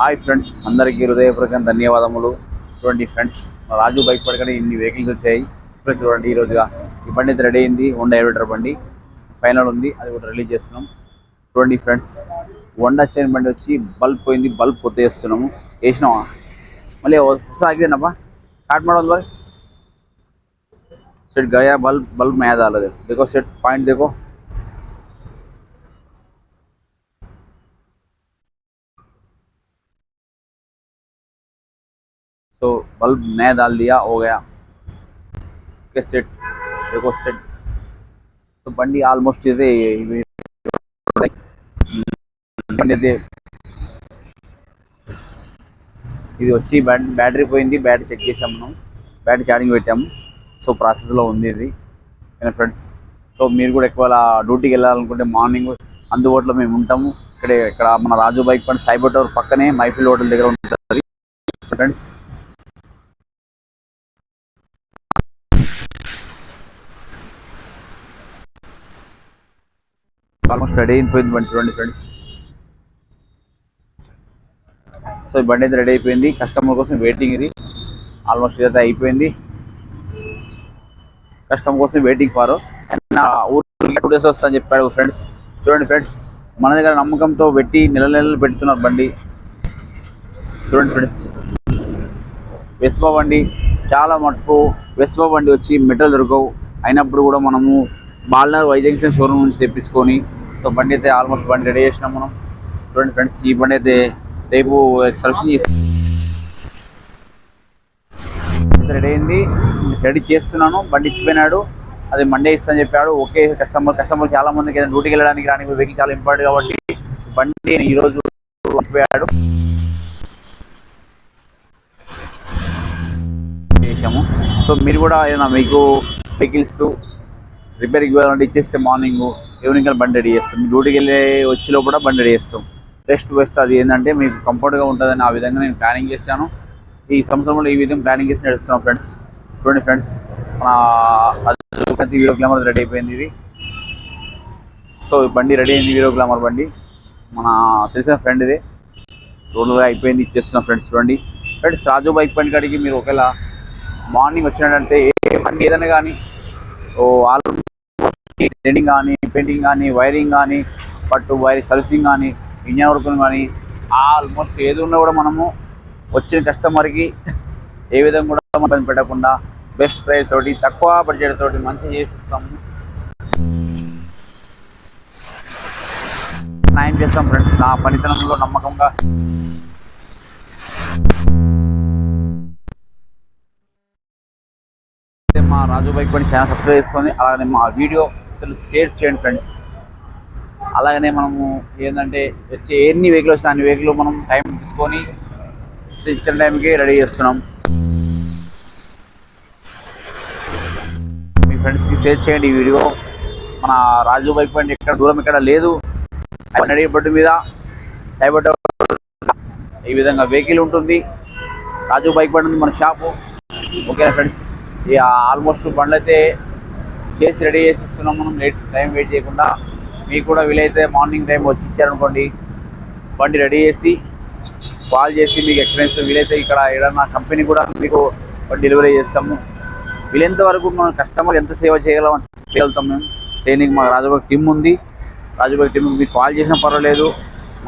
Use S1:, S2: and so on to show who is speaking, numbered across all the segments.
S1: Hi friends, అందరికీ హృదయపూర్వక ధన్యవాదములు. చూడండి ఫ్రెండ్స్, రాజు బైక్ పడకనే ఇన్ని వెహికల్స్ వచ్చాయి. ఇప్పుడు చూడండి, ఈరోజుగా ఈ బండి అయితే రెడీ అయింది. హోండా ఎలివేటర్ బండి ఫైనల్ ఉంది, అది కూడా రిలీజ్ చేస్తున్నాం. చూడండి ఫ్రెండ్స్, హోండా చైన్ బండి వచ్చి బల్బ్ పోయింది, బల్బ్ కొత్త వేస్తున్నాము. వేసినావా మళ్ళీ ఆగిదేనప్పా काट मॉडल भाई सेट गया बल्ब बल्ब नया डाला देखो सेट पॉइंट देखो। तो बल्ब नया डाल दिया, हो गया के सेट देखो सेट। तो बंडी ఆల్మోస్ట్ ఇది ఇది వచ్చి బ్యాటరీ పోయింది, బ్యాటరీ చెక్ చేసాము మనం, బ్యాటరీ ఛార్జింగ్ పెట్టాము. సో ప్రాసెస్లో ఉంది ఇది ఫ్రెండ్స్. సో మీరు కూడా ఎక్కువ డ్యూటీకి వెళ్ళాలనుకుంటే మార్నింగ్ అందుబాటులో మేము ఉంటాము. ఇక్కడ మన రాజు బైక్ పని సైబర్ టవర్ పక్కనే మైఫిల్ హోటల్ దగ్గర ఉంటుంది ఫ్రెండ్స్. ఆల్మోస్ట్ రెడీ అయిపోయింది బండి, చూడండి ఫ్రెండ్స్. సో ఈ బండి అయితే రెడీ అయిపోయింది, కస్టమర్ కోసం వెయిటింగ్. ఇది ఆల్మోస్ట్ ఇదైతే అయిపోయింది, కస్టమర్ కోసం వెయిటింగ్ ఫార్. ఊరికి 2 days వస్తా అని చెప్పాడు ఫ్రెండ్స్. చూడండి ఫ్రెండ్స్, మన దగ్గర నమ్మకంతో పెట్టి నెలలు పెడుతున్నారు బండి. చూడండి ఫ్రెండ్స్, వెస్పా బండి చాలా మటుకు వెస్పా బండి వచ్చి మెటల్ దొరకవు, అయినప్పుడు కూడా మనము బాల్నర్ వై జంక్షన్ షోరూమ్ నుంచి తెప్పించుకొని సో బండి అయితే ఆల్మోస్ట్ బండి రెడీ చేసినాం మనం. చూడండి ఫ్రెండ్స్, ఈ బండి అయితే రేపు సర్వీసింగ్ చేసి రెడీ అయింది, రెడీ చేస్తున్నాను. బండి ఇచ్చిపోయినాడు, అది మండే ఇస్తాను చెప్పాడు. ఓకే, కస్టమర్ చాలా మందికి ఏదైనా డ్యూటీకి వెళ్ళడానికి రాని వెహికల్ చాలా ఇంపార్టెంట్ కాబట్టి బండి ఈరోజు ఇచ్చిపోయాడు చేసాము. సో మీరు కూడా ఏదైనా మీకు వెహికల్స్ రిపేర్కి ఇవ్వాలంటే ఇచ్చేస్తే మార్నింగ్ ఈవినింగ్ బండి రెడీ చేస్తాం. మీ డ్యూటీకి వెళ్ళే వచ్చేలో కూడా బండి రెడీ చేస్తాం. బెస్ట్ అది ఏంటంటే మీకు కంఫర్ట్గా ఉంటుందని ఆ విధంగా నేను ప్లానింగ్ చేశాను. ఈ సంవత్సరంలో ఈ విధంగా ప్లానింగ్ చేసి నడుస్తున్నాం ఫ్రెండ్స్. చూడండి ఫ్రెండ్స్, మన వీడియో గ్లామర్ రెడీ అయిపోయింది ఇది. సో ఈ బండి రెడీ అయింది, వీడియో గ్లామర్ బండి మన తెలిసిన ఫ్రెండ్ ఇది. టోటల్గా అయిపోయింది, ఇచ్చేస్తున్నాం ఫ్రెండ్స్. చూడండి ఫ్రెండ్స్, రాజు బైక్ బండి కాడికి మీరు ఒకవేళ మార్నింగ్ వచ్చినట్టంటే ఏ బండి ఏదైనా కానీ ట్రెండింగ్ కానీ, పెయింటింగ్ కానీ, వైరింగ్ కానీ, వైర్ సర్వీసింగ్ కానీ, ఇంజన్ వర్క్ కానీ ఆల్మోస్ట్ ఏది ఉన్నా కూడా మనము వచ్చిన కస్టమర్కి ఏ విధంగా కూడా ఇబ్బంది పెట్టకుండా బెస్ట్ ప్రైస్ తోటి తక్కువ బడ్జెట్ తోటి మంచిగా చేసిస్తాము, న్యాయం చేస్తాం ఫ్రెండ్స్. నా పనితనంలో నమ్మకంగా మా రాజు బైక్ పని ఛానల్ సబ్స్క్రైబ్ చేసుకొని అలాగే మా వీడియో షేర్ చేయండి ఫ్రెండ్స్. అలాగనే మనము ఏంటంటే వచ్చే ఎన్ని వెహికల్ వచ్చినా అన్ని వెహికల్ మనం టైం తీసుకొని ఇచ్చిన టైంకి రెడీ చేస్తున్నాం. మీ ఫ్రెండ్స్కి షేర్ చేయండి ఈ వీడియో. మన రాజు బైక్ బండి ఎక్కడ దూరం ఎక్కడ లేదు, బడ్డు మీద సైబర్ టవర్ ఈ విధంగా వెహికల్ ఉంటుంది. రాజు బైక్ బండి ఉంది మన షాపు. ఓకేనా ఫ్రెండ్స్, ఇక ఆల్మోస్ట్ బండ్లు అయితే చేసి రెడీ చేసి ఇస్తున్నాం మనం, టైం వెయిట్ చేయకుండా. మీకు కూడా వీలైతే మార్నింగ్ టైం వచ్చి ఇచ్చారనుకోండి, బండి రెడీ చేసి కాల్ చేసి మీకు ఎక్స్పీరియన్స్ వీలైతే ఇక్కడ ఏదన్నా కంపెనీ కూడా మీకు డెలివరీ చేస్తాము. వీలైనంత వరకు మన కస్టమర్ ఎంత సేవ చేయగలుగుతాం మేము. ట్రైనింగ్ మా రాజుబాగ్ టీమ్ ఉంది, రాజుబాగ్ టీమ్ మీకు కాల్ చేసినా పర్వాలేదు,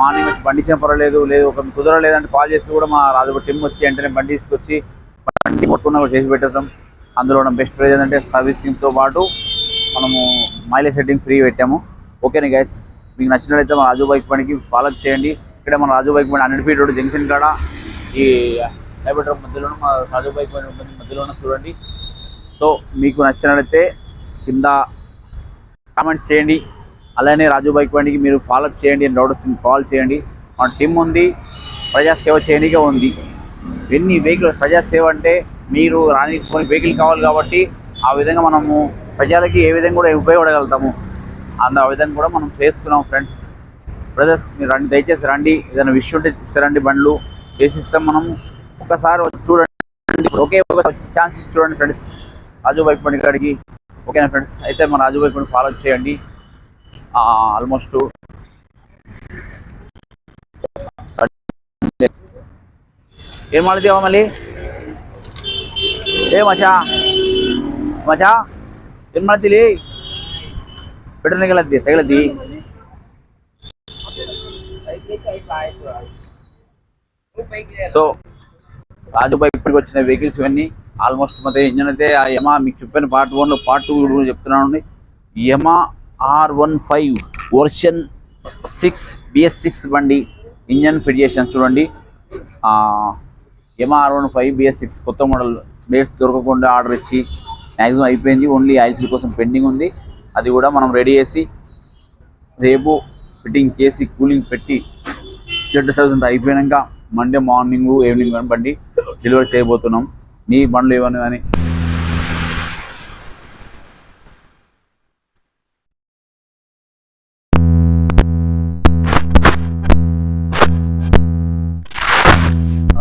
S1: మార్నింగ్ వచ్చి బండి ఇచ్చినా పర్వాలేదు, లేదు ఒక కుదరలేదంటే కాల్ చేసి కూడా మా రాజుబాగ్ టీమ్ వచ్చి వెంటనే బండి తీసుకొచ్చి బండి మొత్తం కూడా చేసి పెట్టేస్తాం. అందులో ఉన్న బెస్ట్ ప్రైజ్ ఏంటంటే సర్వీసింగ్తో పాటు మనము మైలేజ్ సెట్టింగ్ ఫ్రీ పెట్టాము. ఓకేనా గైస్, మీకు నచ్చినట్లయితే మన రాజు బైక్ బండికి ఫాలో చేయండి. ఇక్కడ మన రాజు బైక్ బండి 100 feet రోడ్ జంక్షన్ కాడ ఈ సైబర్ ట్రక్ మధ్యలోనే మా రాజు బైక్ బండి ఉంటుంది, మధ్యలోనే చూడండి. సో మీకు నచ్చినట్లయితే కింద కామెంట్ చేయండి. అలానే రాజు బైక్ బండికి మీరు ఫాలో చేయండి, డౌట్ వస్తుంది కాల్ చేయండి. మన టీం ఉంది, ప్రజాసేవ చేయడానికే ఉంది. ఎన్ని వెహికల్ ప్రజాసేవ అంటే మీరు రాని వెహికల్ కావాలి కాబట్టి ఆ విధంగా మనము ప్రజలకి ఏ విధంగా కూడా ఉపయోగపడగలుగుతాము, ఆ విధంగా కూడా మనం చేస్తున్నాం ఫ్రెండ్స్. బ్రదర్స్, మీరు రండి, దయచేసి రండి, ఏదైనా విషయం ఉంటే తీసుకురండి, బండ్లు చేసిస్తాం మనము. ఒకసారి చూడండి, ఒకే ఒక ఛాన్స్ ఇచ్చి చూడండి ఫ్రెండ్స్ రాజు బైక్ బండి కాడికి. ఓకేనా ఫ్రెండ్స్, అయితే మన రాజు బైక్ బండి ఫాలో చేయండి. ఆల్మోస్ట్ ఏం ಮಾಡ್ತೀವ మళ్ళీ ఏ మచా మచా ಏನ್ ಮಾಡ್ತೀಲಿ పెట్రోల్ తగలద్ది సో రాజు బైక్ ఇప్పటికి వచ్చిన వెహికల్స్ ఇవన్నీ ఆల్మోస్ట్ మొత్తం ఇంజన్ అయితే ఆ యమా మీకు చెప్పిన పార్ట్ 1 పార్ట్ 2 చెప్తున్నాను. యమా R15 వర్షన్ 6 BS6 బండి ఇంజన్ ఫిట్ చేసాను చూడండి. యమా R15 BS6 కొత్త మోడల్ స్పేర్స్ దొరకకుండా ఆర్డర్ ఇచ్చి మ్యాక్సిమం అయిపోయింది. ఓన్లీ ఆయిల్స్ కోసం పెండింగ్ ఉంది. అది కూడా మనం రెడీ చేసి రేపు ఫిట్టింగ్ చేసి కూలింగ్ పెట్టి జెడ్ సర్వీస్ అంతా అయిపోయాక మండే మార్నింగ్ ఈవినింగ్ బండి డెలివరీ చేయబోతున్నాం. మీ బండ్లు ఏమని కానీ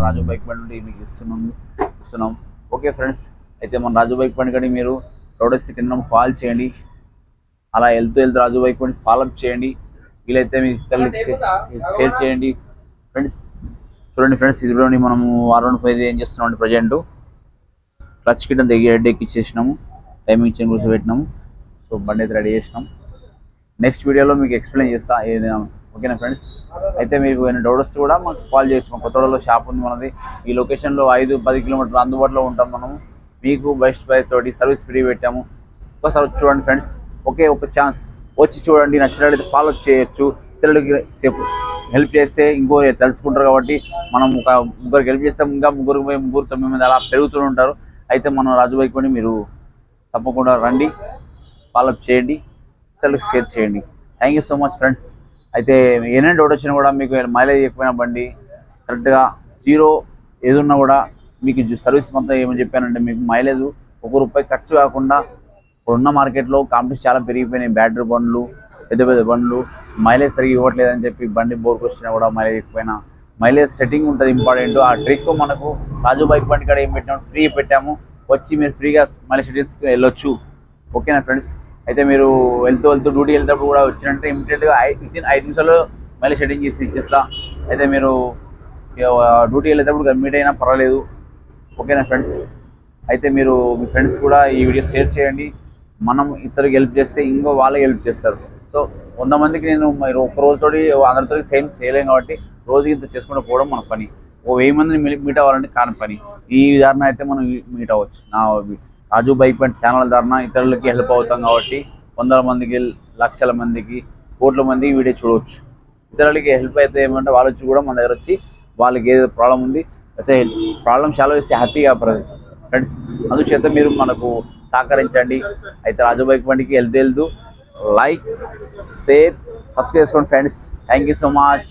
S1: రాజు బైక్ బండి నుండి మీకు ఇస్తున్నాం. ఓకే ఫ్రెండ్స్, అయితే మన రాజు బైక్ బండి కానీ మీరు రోడ్స్ కింద కాల్ చేయండి. అలా వెళ్తూ రాజు బైక్ బండి ఫాలోఅప్ చేయండి. వీలైతే మీ షేర్ చేయండి ఫ్రెండ్స్. చూడండి ఫ్రెండ్స్, ఇదిలోని మనము R15 ఏం చేస్తున్నాం అంటే ప్రజెంట్ క్లచ్ కిట్ అంతా హెడ్ ఎక్కిచ్చేసినాము, టైమింగ్ చైన్ కూర్చో పెట్టినాము. సో బండి అయితే రెడీ చేసినాం. నెక్స్ట్ వీడియోలో మీకు ఎక్స్ప్లెయిన్ చేస్తా ఏదైనా. ఓకేనా ఫ్రెండ్స్, అయితే మీకు ఏమైనా డౌట్స్ కూడా మాకు కాల్ చేయొచ్చు. మా కొత్తగూడలో షాప్ ఉంది మనది. ఈ లొకేషన్లో 5-10 కిలోమీటర్లు అందుబాటులో ఉంటాం మనము. మీకు బెస్ట్ ప్రైస్ తోటి సర్వీస్ ఫ్రీ పెట్టాము. ఒకసారి వచ్చి చూడండి ఫ్రెండ్స్. ఒక ఛాన్స్ వచ్చి చూడండి, నచ్చినట్లయితే ఫాలో చేయొచ్చు. ఇతరులకి సేపు హెల్ప్ చేస్తే ఇంకో తెలుసుకుంటారు కాబట్టి మనం ఒక ముగ్గురికి హెల్ప్ చేస్తాం, ఇంకా ముగ్గురు 9 అలా పెరుగుతూ ఉంటారు. అయితే మనం రాజు బైక్ కొని మీరు తప్పకుండా రండి, ఫాలోఅప్ చేయండి, ఇతరులకు షేర్ చేయండి. Thank you so much friends. అయితే ఏదైనా డౌట్ వచ్చినా కూడా మీకు మైలేజ్ ఎక్కువైన బండి కరెక్ట్గా 0 ఏదున్నా కూడా మీకు సర్వీస్ మొత్తం ఏమని చెప్పానంటే మీకు మైలేజ్ ₹1 ఖర్చు కాకుండా ఉన్న మార్కెట్లో కాంపిటీషన్ చాలా పెరిగిపోయినాయి. బ్యాటరీ బండ్లు, పెద్ద బండ్లు మైలేజ్ సరిగ్గా ఇవ్వట్లేదని చెప్పి బండి బోర్కి వచ్చినా కూడా మైలేజ్ ఎక్కువైనా మైలేజ్ సెట్టింగ్ ఉంటుంది ఇంపార్టెంట్. ఆ ట్రిక్ మనకు రాజు బైక్ బండి కాడ ఏం పెట్టాము, ఫ్రీ పెట్టాము. వచ్చి మీరు ఫ్రీగా మైలేజ్ సెట్టింగ్స్కి వెళ్ళొచ్చు. ఓకేనా ఫ్రెండ్స్, అయితే మీరు వెళ్తూ డ్యూటీ వెళ్తేప్పుడు కూడా వచ్చినట్టే ఇమీడియట్గా 5 నిమిషాలు మైలేజ్ సెట్టింగ్ చేసి ఇచ్చేస్తా. అయితే మీరు డ్యూటీ వెళ్ళేటప్పుడు మీట్ అయినా పర్వాలేదు. ఓకేనా ఫ్రెండ్స్, అయితే మీరు మీ ఫ్రెండ్స్ కూడా ఈ వీడియో షేర్ చేయండి. మనం ఇతరులకు హెల్ప్ చేస్తే ఇంకో వాళ్ళకి హెల్ప్ చేస్తారు. సో 100 మందికి నేను మీరు ఒక్క రోజుతోటి అందరితో సేమ్ చేయలేం కాబట్టి రోజుకి ఇంత చేసుకుంటూ పోవడం మన పని. 1000 మందిని మీట్ అవ్వాలంటే కాని పని. ఈ విధానం అయితే మనం మీట్ అవ్వచ్చు. నా రాజు బైక్ బండి ఛానల్ ద్వారా ఇతరులకి హెల్ప్ అవుతాం కాబట్టి 100 మందికి, లక్షల మందికి, కోట్ల మందికి వీడియో చూడవచ్చు. ఇతరులకి హెల్ప్ అయితే ఏమంటే వాళ్ళు వచ్చి కూడా మన దగ్గర వచ్చి వాళ్ళకి ఏదో ప్రాబ్లం ఉంది అయితే ప్రాబ్లం సాల్వ్ చేస్తే హ్యాపీగా ఫ్రెండ్స్. అందుచేత మీరు మనకు సహకరించండి. అయితే రాజు బైక్ బండికి వెళ్తూ లైక్, షేర్, సబ్స్క్రైబ్ చేసుకోండి friends. Thank you so much.